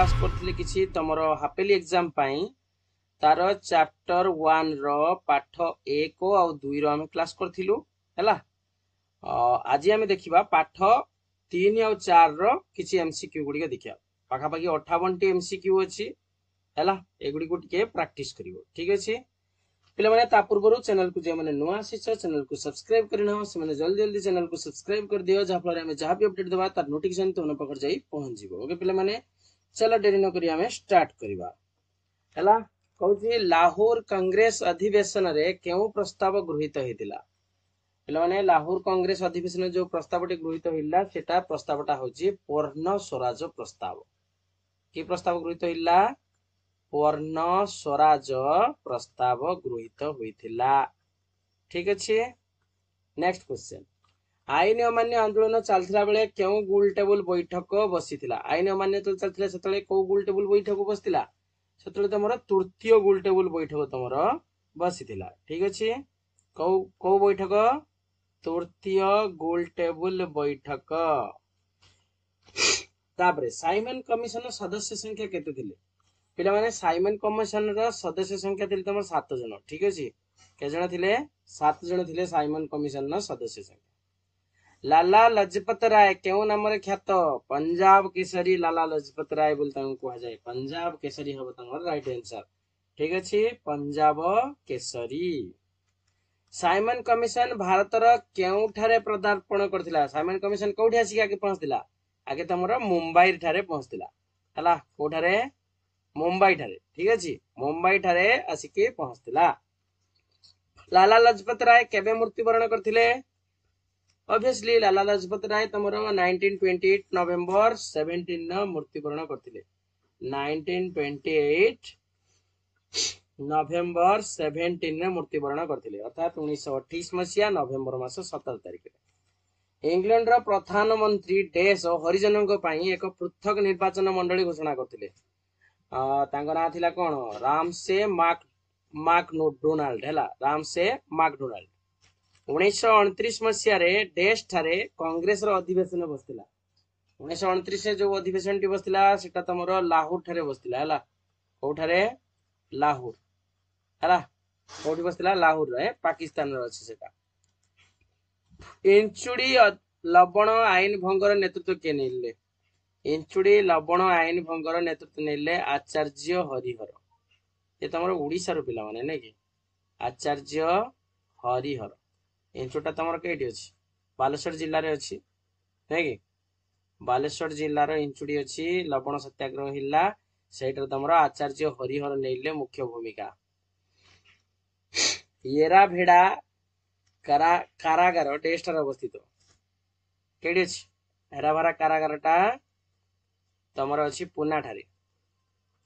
Class करथिले किछि तमरो हाफेली exam पाई तार चैप्टर 1 रो पाठ 1 और 2 रो हम क्लास करथिलु हैला। आज हम देखिबा पाठ 3 और 4 रो किछि एमसीक्यू गुडी के देखिया। पाखा पाखी 58 टी एमसीक्यू अछि हैला। एगुडी को टिके प्रैक्टिस करिवो ठीक अछि। पिले माने ता पूर्वरु चैनल को जे माने नुआ आसीछ चैनल को सब्सक्राइब करना से माने जल्दी जल्दी चैनल को सब्सक्राइब कर दियो जा फल हम जहां भी अपडेट देबा तार नोटिफिकेशन तो पकड़ जाई पहुंच जिवो। ओके पिले माने चलो देरी न करी हमें स्टार्ट करबा हैला। कहूची लाहौर कांग्रेस अधिवेशन रे केउ प्रस्ताव गृहीत हेतिला। पिले माने लाहौर कांग्रेस अधिवेशन जो प्रस्तावटी गृहीत हिल्ला सेटा प्रस्तावटा होची पूर्ण स्वराज प्रस्ताव। की प्रस्ताव गृहीत हिल्ला? पूर्ण स्वराज प्रस्ताव गृहीत होइथिला ठीक अछि। नेक्स्ट क्वेश्चन आईन अमान्य आंदोलन चलथिला बेले केउ गोल टेबल बैठक बसिथिला। आईन अमान्य तो चलथिला सेतले को गोल टेबल बैठक बसिथिला सेतले तमरो तृतीय गोल टेबल बैठक तमरो बसिथिला ठीक अछि। को बैठक? तृतीय गोल टेबल बैठक। तापरे साइमन कमिशन सदस्य संख्या केते थिले? पिला माने साइमन कमिशन रो सदस्य संख्या थिले तमरो 7 जन ठीक अछि। के जण थिले? 7 जण थिले साइमन कमिशन रो सदस्य संख्या। लाला लजपत राय केउ नाम रे ख्यात? पंजाब केसरी लाला लजपत राय बोलता हूं कहा जाए। पंजाब केसरी हबो तमरो राइट आंसर ठीक अछि। पंजाब केसरी। साइमन कमिशन भारत रो केउ ठारे पदार्पण करथिला? साइमन कमिशन कोठी आसी आके पहुंचतिला? आगे तमरो मुंबई ठारे पहुंचतिला हला। कोठारे? मुंबई ठारे ठीक अछि। मुंबई ठारे आसी के पहुंचतिला। लाला लजपत राय केबे मृत्युवरण करथिले? ऑब्वियसली लाला लजपत राय तमरो 1928 नवंबर 17 न मृत्युवरण करथिले। 1928 नवंबर 17 ने मृत्युवरण करथिले अर्थात 1928 मसिया नवंबर मास 17 तारिख रे। इंग्लैंड रो प्रधानमंत्री डेस हरिजन को पई एक पृथक निर्वाचन मंडली घोषणा करथिले। तांको ना थिला कोन? रामसे मैकडोनाल्ड हैला। Ramsay McDonald. 1929 मसिया रे डेस ठारे कांग्रेस रो अधिवेशन बसतिला। 1929 से जो अधिवेशन टी बसतिला सेटा तमरो लाहौर ठारे बसतिला हैला। कोठारे? लाहौर हैला। कोठी बसतिला? लाहौर रे पाकिस्तान रो अछि सेटा। इंचुडी लवण आईन भंगर नेतृत्व के नेले? इंचुडी लवण आईन भंगर नेतृत्व नेले आचार्य हरिहर। ये तमरो ओडिसा रो पिला माने नै कि? आचार्य हरिहर। इंचुटा तमरो केठी अछि? बालेश्वर जिल्ला रे अछि नै कि? बालेश्वर जिल्ला रो इंचुडी अछि। लवण सत्याग्रह हिल्ला सेटर तमरो आचार्य हरिहर नेले मुख्य भूमिका। येरा भेड़ा कारागार टेस्टर अवस्थित केडी अछि? हेराभारा कारागारटा तमरो अछि पुना ठारे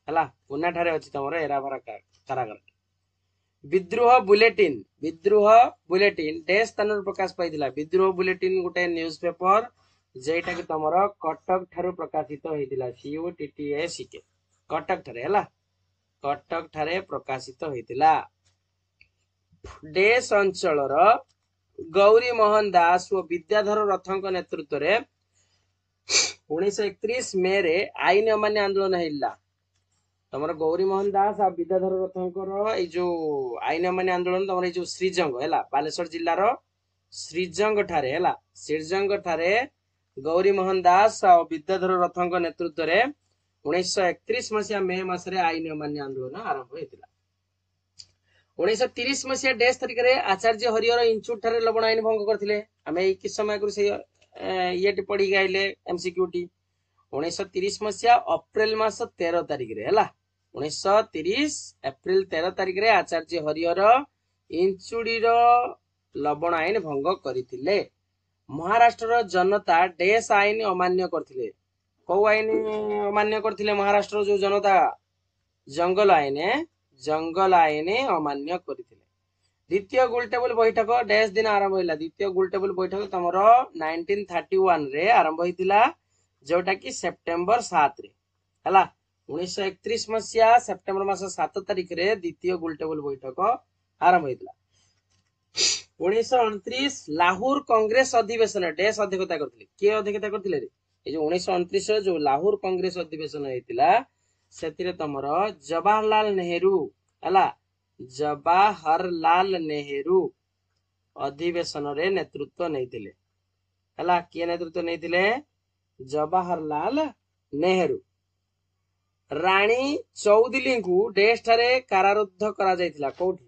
हला। पुना ठारे अछि तमरो हेराभारा कारागार। विद्रोह बुलेटिन डेस स्थान प्रकाश पाइथिला। विद्रोह बुलेटिन गोटे न्यूज पेपर जेटा कि तमरो कटक ठारू प्रकाशित होइथिला। CUTTACK कटक ठारे हला। कटक ठारे प्रकाशित होइथिला। डेस अंचल रो गौरी मोहन दास व विद्याधर रथंक नेतृत्व रे 1931 मे रे आईन अमान्य आंदोलन हिल्ला। तमरो गौरी मोहन दास आ विद्याधर रथंकर ए जो आईन अमान्य आंदोलन तमरो ए जो श्रीजंग हैला बालेश्वर जिल्ला रो श्रीजंग ठारे हैला। श्रीजंग ठारे गौरी मोहन दास आ विद्याधर रथंक नेतृत्व रे 1931 मसिया मे मास रे आईन अमान्य आंदोलन आरंभ होइतिला। 1930 मसिया डेस तारिख रे आचार्य हरिहर इंचुट ठारे लवण आईन भंग करथिले। हमें किस समय को से ये पढ़ी गाइले एमसीक्यू टी। 1930 मसिया अप्रैल मास 13 तारिख रे हैला। 1930 अप्रैल 13 तारिख रे आचार्य हरिहर इंचुडी रो लवण आईन भंग करथिले। महाराष्ट्र जनता डेस आईन अमान्य करथिले। को आईन अमान्य करथिले? महाराष्ट्र जो जनता जंगल आईन अमान्य करथिले। द्वितीय गोलटेबल बैठक डेस दिन आरंभ होला। द्वितीय गोलटेबल बैठक तमरो 1931 रे आरंभ होइतिला जोटा कि सेप्टेम्बर 7 रे हला। 1931 मसिया सेप्टेम्बर मास 7 तारिख रे द्वितीय गोलटेबल बैठक आरंभ होइतिला। 1929 लाहौर कांग्रेस अधिवेशन डेस अध्यक्षता करथिले। के अध्यक्षता करथिले रे? ये जो 1929 जो लाहौर कांग्रेस अधिवेशन होता से तुमर जवाहरलाल नेहरू है जवाहरलाल नेहरू अधिवेशन रे नेतृत्व नहीं है किए नेतृत्व नहीं जवाहरलाल नेहरू राणी चौधरी को डेस ठारे कारारुद्ध करा जायतिला कोठी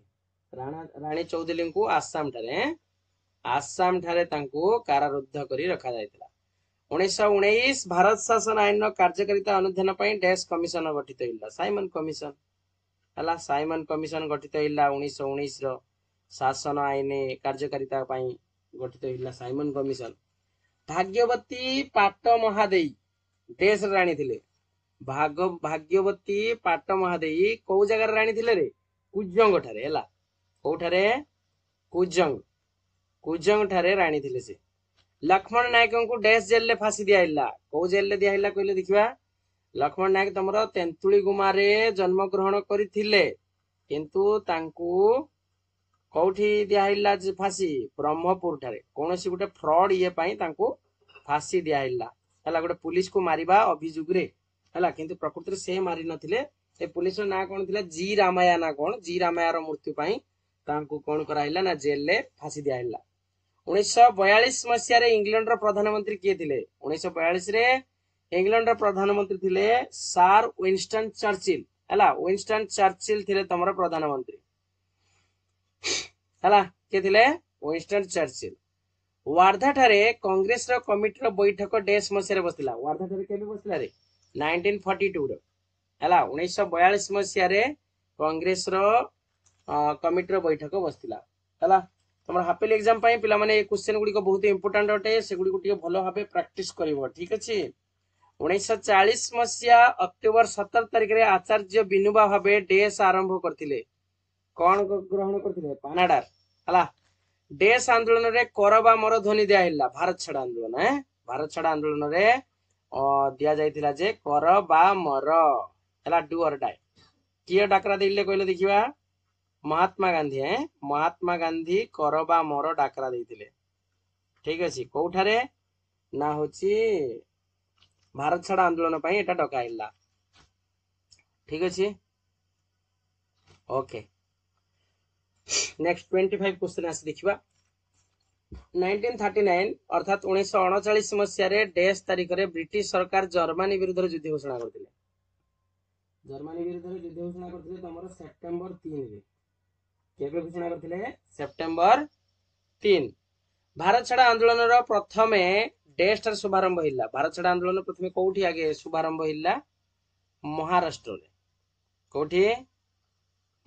राणी चौधरी को आसाम ठारे तांको कारारुद्ध करी रखा जायतिला 1919 भारत शासन आईन कार्यकारिता अनुध्यान पई डेस कमिशन गठित हिला साइमन कमिशन हला साइमन कमिशन गठित हिला 1919 रो शासन आईन कार्यकारिता पई गठित हिला साइमन कमिशन भाग्यवती पाट महादेई देश राणी थिले भाग्यवती पाट महादेई को जगह राणी थिले रे कुजंग ठारे हला कोठारे कुजंग ठारे राणी थिले से लक्ष्मण नायक को डेस जेल ले फांसी दिया को जेल ले दिया कहले देखिबा लक्ष्मण नायक तमरो तेंतुली गुमा रे जन्म ग्रहण करिथिले किंतु तांकू कोठी दिया फांसी ब्रह्मपुर ठारे कोनोसी गुटे फ्रॉड ये पाई तांकू फांसी दिया हला गोटे पुलिस को मारिबा अभियोग रे हला किंतु प्रकृति से मारि नथिले ए पुलिस ना कोन थिला जी रामाया ना कोन जी रामाया रो मृत्यु पाई तांकू कोन कराइला ना जेल ले फांसी दिया 1942 मसीह इंग्लैंड रो प्रधानमंत्री किए थिले 1942 रे इंग्लैंड रो प्रधानमंत्री थिले सर विंस्टन चर्चिल हला विंस्टन चर्चिल थिले तमरो प्रधानमंत्री हला के थिले विंस्टन चर्चिल वार्धा ठारे कांग्रेस रो कमिटी रो बैठक डेस मसीह रे बसला वार्धा ठारे केबे बसला रे 1942 रो हला 1942 मसीह रे कांग्रेस रो कमिटी रो बैठक बसला हला तमर हापेल एग्जाम पाई पिला माने क्वेश्चन गुडी को बहुत इंपोर्टेंट अटे से गुडी को टिके भलो भाबे प्रैक्टिस करिवो ठीक अछि 1940 मसीहा अक्टोबर 17 तारिख रे आचार्य विनोबा भाबे डेस आरंभ करथिले कोन ग्रहण करथिले पानाडार हला डेस आंदोलन रे करबा मर ध्वनि दिया हिला भारत छाड़ आंदोलन है भारत छाड़ आंदोलन रे दिया जायतिला जे करबा मर हला डू और डाई किए डाकरा देले कहले देखिबा महात्मा गांधी है महात्मा गांधी करबा मोर डाकरा देइथिले ठीक अछि कोठारे ना होची भारत छाड़ आंदोलन पई एटा डका हिला ठीक अछि ओके नेक्स्ट 25 क्वेश्चन आसी देखिबा 1939 अर्थात 1939 मसीह रे डेस तारिख रे ब्रिटिश सरकार जर्मनी विरुद्ध युद्ध घोषणा करथिले जर्मनी विरुद्ध युद्ध घोषणा करथिले तमरो सेप्टेम्बर 3 रे केबे घोषणा करथिले सेप्टेम्बर 3 भारत छाड़ आंदोलन रो प्रथमे डेस ठार शुभारंभ हिला भारत छाड़ आंदोलन प्रथमे कोठी आगे शुभारंभ हिला महाराष्ट्र रे कोठी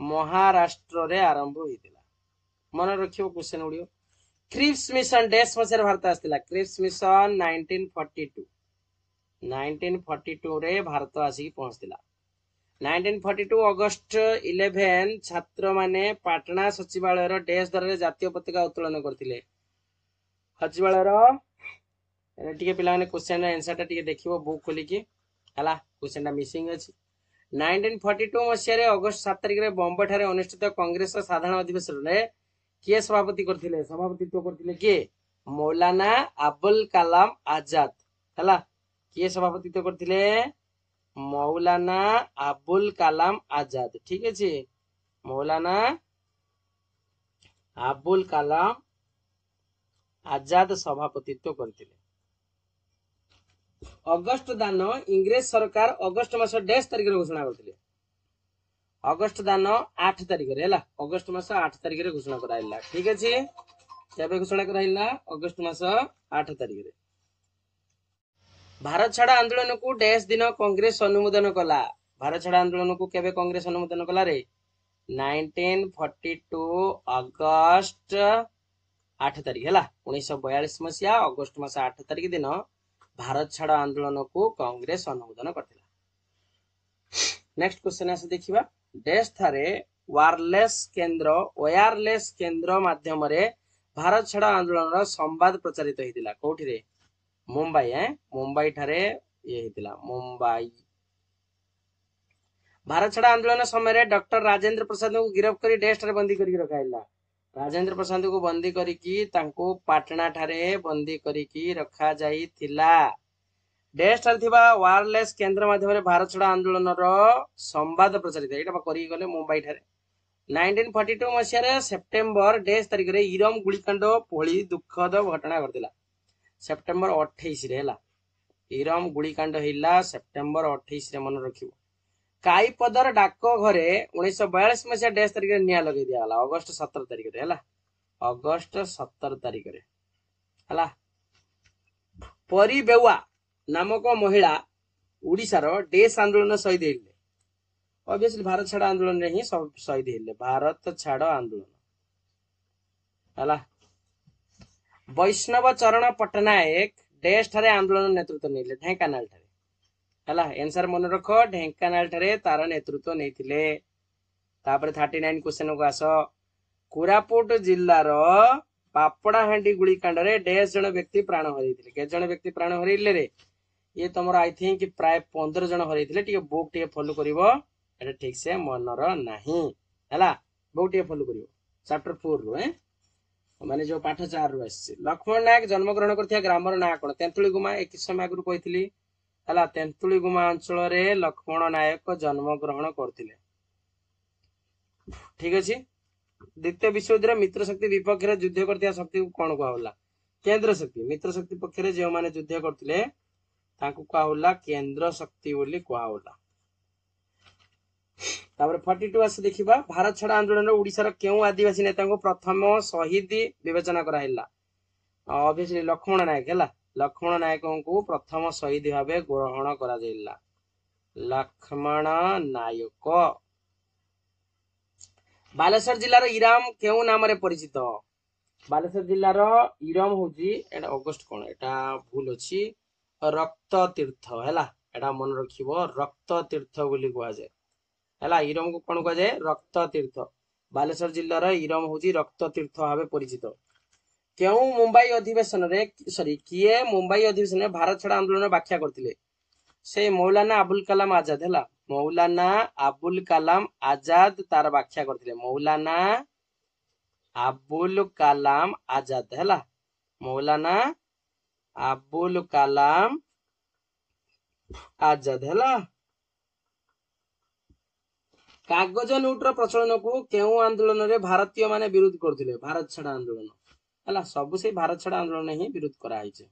महाराष्ट्र रे आरंभ होइतिला मन रखियो क्वेश्चन ओडियो क्रिप्स मिशन डेस मसेर भारत आस्तिला क्रिप्स मिशन 1942 रे भारत आसी पहुंचतिला 1942 अगस्त 11 छात्र माने पाटना सचिवालय रो डेस दर जातीय पताका उत्तोलन करथिले सचिवालय रो टिके पिला माने क्वेश्चन आंसर टा टिके देखिबो बुक खोली की हला क्वेश्चन टा मिसिंग अछि 1942 मसीह रे अगस्त 7 तारिख रे बॉम्बे ठारे अनुष्ठित कांग्रेस साधारण अधिवेशन रे किए सभापति करथिले सभापतित्व करथिले के मौलाना अबुल कलाम आजाद हला किए सभापतित्व करथिले मौलाना अबुल कलाम आजाद ठीक अछि मौलाना अबुल कलाम आजाद सभापतित्व करथिले अगस्त दान इंग्रेज सरकार अगस्त मास डेस तारिख रे घोषणा करथिले अगस्त दान 8 तारिख रे हला अगस्त मास 8 तारिख रे घोषणा कराइला ठीक अछि केबे घोषणा कराइला अगस्त मास 8 तारिख रे भारत छाड़ आंदोलन को डेस दिन कांग्रेस अनुमोदन कला भारत छाड़ आंदोलन को केबे कांग्रेस अनुमोदन कला रे 1942 अगस्त 8 तारिख हला 1942 मसीहा अगस्त मास 8 तारिख दिन भारत छाड़ आंदोलन को कांग्रेस अनुमोदन करथिला नेक्स्ट क्वेश्चन आसे देखिबा डेस थारे वायरलेस केंद्र माध्यम रे भारत छाड़ आंदोलन रो संवाद प्रचारित हेतिला कोठी रे मुंबई ठारे ये हेतिला मुंबई भारत छाड़ आंदोलन समय डॉक्टर राजेंद्र प्रसाद को गिरफ्त करी डेस ठारे बंदी करी रखाइला राजेंद्र प्रसाद को बंदी करी तांको पाटना ठारे बंदी करी रखा जाई थिला ଡେସ୍ ଠାରେ ଥିବା ୱାୟରଲେସ୍ କେନ୍ଦ୍ର ମାଧ୍ୟମରେ ଭାରତ ଛାଡ଼ ଆନ୍ଦୋଳନର ସମ୍ବାଦ ପ୍ରଚାରିତ ଏଇଟା କରି ଗଲେ ମୁମ୍ବାଇ ଠାରେ 1942 ମସିହାରେ ସେପ୍ଟେମ୍ବର ଡେସ୍ ତାରିଖରେ ଇରମ ଗୁଳିକାଣ୍ଡ ଭଳି ଦୁଃଖଦ ଘଟଣା ଘଟିଥିଲା ସେପ୍ଟେମ୍ବର 28 ରେ ହେଲା ଇରମ ଗୁଳିକାଣ୍ଡ ହେଲା ସେପ୍ଟେମ୍ବର 28 ରେ ମନେ ରଖିବ କାଇପଦର ଡାକ ଘରେ 1942 ମସିହା ଡେସ୍ ତାରିଖରେ ନିଆଁ ଲଗେଇ ଦିଆଗଲା ଅଗଷ୍ଟ 17 ତାରିଖରେ ହେଲା ଅଗଷ୍ଟ 17 ତାରିଖରେ ହେଲା ପରି ବେଉଆ ନାମକ ମହିଳା ଓଡ଼ିଶାର ଡେସ୍ ଆନ୍ଦୋଳନ ଶହୀଦ ହେଲେ ऑब्वियसली भारत छाड़ आंदोलन रे ही शहीद हेले भारत छाड़ आंदोलन हला वैष्णव चरण पट्टनायक डेस ठारे आंदोलन नेतृत्व नेले ढेंकानाल ठारे हला आंसर मन रख ढेंकानाल ठारे तार नेतृत्व नेथिले तापर 39 क्वेश्चन को आस कोरापुट जिल्लार पापड़ाहांडी गुलिकांड रे डेस जण व्यक्ति प्राण हरैथिले के जण व्यक्ति प्राण हरैले रे ये तमरो आई थिंक प्राय 15 जण हरैथिले टिके बुक टिके फॉलो करिवो एटा ठीक से मनर नाही हैला बुक टिके फॉलो करिवो चैप्टर 4 रो माने जो पाठ 4 रो आसी लक्ष्मण नायक जन्म ग्रहण करथिया ग्रामर ना कोन तेंतुली गुमा एक समय आगु कहितली हैला तेंतुली गुमा अंचल रे लक्ष्मण नायक जन्म ग्रहण करथिले ठीक अछि द्वितीय विश्वयुद्ध रे मित्र शक्ति विपक्ष रे युद्ध करथिया शक्ति को कोन कहला केंद्र शक्ति मित्र शक्ति पक्ष रे जे माने युद्ध करथिले ताकू कहला केंद्र शक्ति बोली कहला तापर 42 आसे देखिबा भारत छाड़ आंदोलन रे ओडिसा रो केउ आदिवासी नेता को प्रथम शहीद विवेचना करा हिला ऑब्वियसली लक्ष्मण नायक हैला लक्ष्मण नायक को प्रथम शहीद भाबे ग्रहण करा जाइला लक्ष्मण नायक बालेश्वर जिल्लार इराम केउ नाम रे परिचित बालेश्वर जिल्लार इराम होजी एटा अगस्त कोन एटा भूल अछि रक्त तीर्थ हैला एटा मन रखिबो रक्त तीर्थ बोली कहआ जाय हैला इरम को कोन कहआ जाय रक्त तीर्थ बालेश्वर जिल्लार इरम होजी रक्त तीर्थ भाबे परिचित केउ मुंबई अधिवेशन रे सॉरी किए मुंबई अधिवेशन रे भारत छाड़ आंदोलन व्याख्या करथिले से मौलाना अबुल कलाम आजाद हैला मौलाना अबुल कलाम आजाद तार व्याख्या करथिले मौलाना अबुल कलाम आजाद हैला मौलाना अबुल कलाम आजाद हैला कागज नोट रो प्रचलन को केउ आंदोलन रे भारतीय माने विरोध करथिले भारत छाड़ आंदोलन हैला सब से भारत छाड़ आंदोलन ही विरोध करा हिचे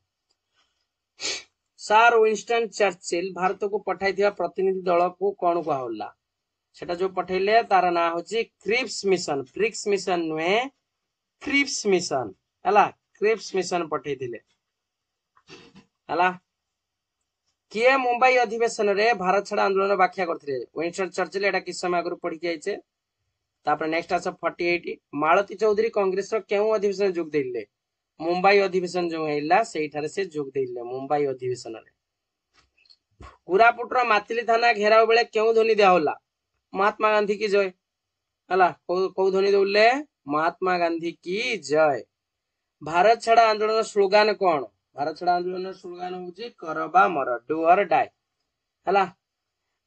सर विंस्टन चर्चिल भारत को पठाइथिया प्रतिनिधि दल को कोन कहला सेटा जो पठैले तार ना होची क्रिप्स मिशन नुए क्रिप्स मिशन हैला क्रिप्स मिशन पठैथिले हैला किए मुंबई अधिवेशन रे भारत छाड़ आंदोलन व्याख्या करथिले विंस्टन चर्चिल एटा किस समय आगु पढि जायचे तापर नेक्स्ट आस 48 मालती चौधरी कांग्रेस रो केउ अधिवेशन जोग देले मुंबई अधिवेशन जो हैला सेठारे से जोग देले मुंबई अधिवेशन रे कोरापुट रो मातिली थाना घेराव बेले केउ ध्वनि दिया होला महात्मा गांधी की जय हला को ध्वनि देउले महात्मा गांधी की जय भारत छाड़ आंदोलन स्लोगान कोन भारत छाड़ आंदोलन स्लोगान होची करबा मर डू और डाई हला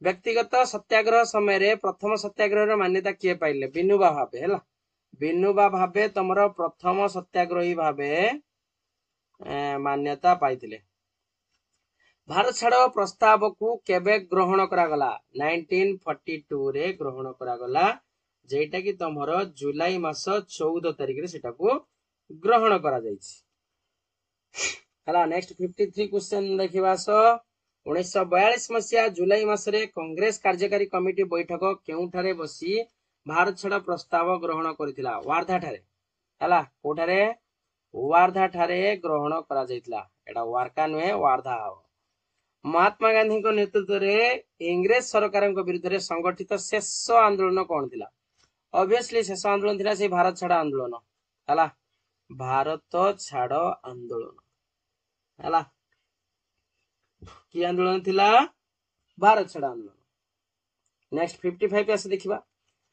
व्यक्तिगत सत्याग्रह समय रे प्रथम सत्याग्रह रो मान्यता किए पाइले विनोबा भावे हला विनोबा भावे तमरो प्रथम सत्याग्रही भावे मान्यता पाइथिले भारत छाड़ प्रस्ताव को केबे ग्रहण करा गला 1942 रे ग्रहण करा गला जेटा कि तमरो जुलाई मास 14 तारिख रे सेटा को ग्रहण करा जायछि हला नेक्स्ट 53 क्वेश्चन देखिबास 1942 मसिया जुलाई मास रे कांग्रेस कार्यकारी कमिटी बैठक केउठारे बसी भारत छाड़ प्रस्ताव ग्रहण करथिला वार्धा ठारे हला कोठारे वार्धा ठारे ग्रहण करा जायतिला एटा वारका नुए वार्धा महात्मा गांधी को नेतृत्व रे इंग्रेज सरकार विरुद्ध रे संगठित शेष आंदोलन कौन थिला ऑब्वियसली शेष आंदोलन थिला से भारत छाड़ आंदोलन हला भारत छाड़ आंदोलन हला की आंदोलन थिला भारत छाड़ आंदोलन नेक्स्ट 55 आसे देखिबा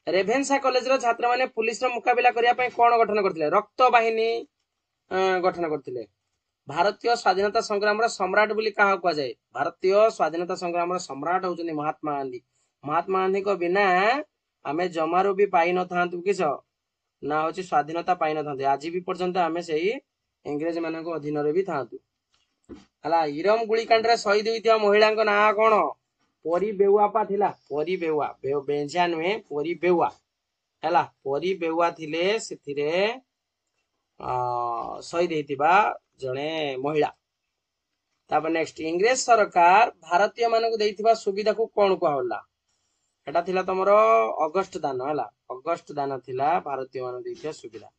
रेभेन्सा कॉलेज रो छात्र माने पुलिस रो मुकाबिला करिया पय कोन गठन करथिले रक्त बाहिनी गठन करथिले भारतीय स्वाधीनता संग्राम रो सम्राट बोली कहा को जाय भारतीय स्वाधीनता संग्राम रो सम्राट होचनी महात्मा गांधी को बिना आमे जमारो भी पाई न थांतु किस ना होची स्वाधीनता पाई न थांते आज भी पर्यंत आमे सेही इंग्रेज मानको अधीन रे भी थांतु ହେଲା ଇରମ ଗୁଳିକାଣ୍ଡରେ ଶହୀଦ ହୋଇଥିବା ମହିଳାଙ୍କ ନାଁ କଣ? ପରି ବେଉଆପା ଥିଲା। ପରି ବେଉଆ, ବେଞ୍ଜା ନୁହେଁ, ପରି ବେଉଆ। ହେଲା ପରି ବେଉଆ ଥିଲେ ସେଥିରେ ଶହୀଦ ହେଇଥିବା ଜଣେ ମହିଳା। ତାପରେ ନେକ୍ସଟ, ଇଂରେଜ ସରକାର ଭାରତୀୟ ମାନଙ୍କୁ ଦେଇଥିବା ସୁବିଧାକୁ କଣ କୁହାଗଲା? ଏଟା ଥିଲା ତମର ଅଗଷ୍ଟ ଦାନ। ହେଲା ଅଗଷ୍ଟ ଦାନ ଥିଲା ଭାରତୀୟ ମାନଙ୍କୁ ଦେଇଥିବା ସୁବିଧା।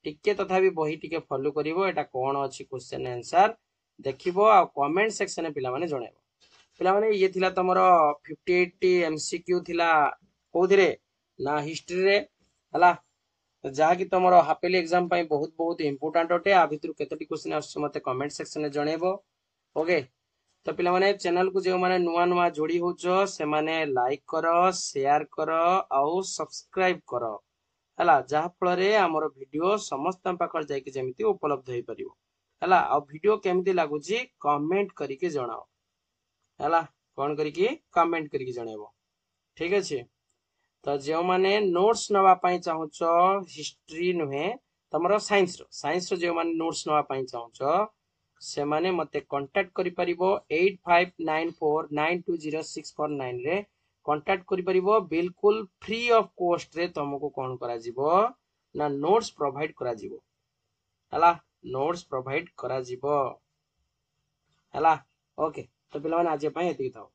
ଟିକେ ତଥାପି ବହି ଟିକେ ଫଲୋ କରିବ, ଏଟା କଣ ଅଛି କ୍वेଶ୍ଚन ଆନ୍ସର ଦେଖିବ ଆଉ କमेंट सेक्शन में पिलामाने जणेबो। पिलामाने ये थिला तमरो 58 एमसीक्यू थिला कोथिरे ना हिस्ट्री रे। हला जहा कि तमरो हाफेली एग्जाम पई बहुत बहुत इंपोर्टेंट होटे। आ भितरु केतोटी क्वेश्चन आछो मते कमेंट सेक्शन में जणेबो। ओके तो पिलामाने चैनल को जो माने नुआ नुआ जोड़ी होचो से माने लाइक करो, शेयर करो आउ सब्सक्राइब करो। हला जहा फल रे हमर वीडियो समस्त पाखर जाय कि जेमिति उपलब्ध होई परिबो। हला आ वीडियो केमती लागुची कमेंट करके जणाओ। हला कोन करके कमेंट करके जणाइबो। ठीक अछि। तो जो माने नोट्स नवा पई चाहुचो हिस्ट्री नुहे तमरो साइंस रो जो माने नोट्स नवा पई चाहुचो से माने मते कांटेक्ट करि परिबो 8594920649 रे कांटेक्ट करि परिबो। बिल्कुल फ्री ऑफ कॉस्ट रे तुमको कोन करा जिवो ना नोट्स प्रोवाइड करा जिवो। हला नोट्स प्रोवाइड करा जिवो। हला ओके तो पिलाने आज एति थाओ।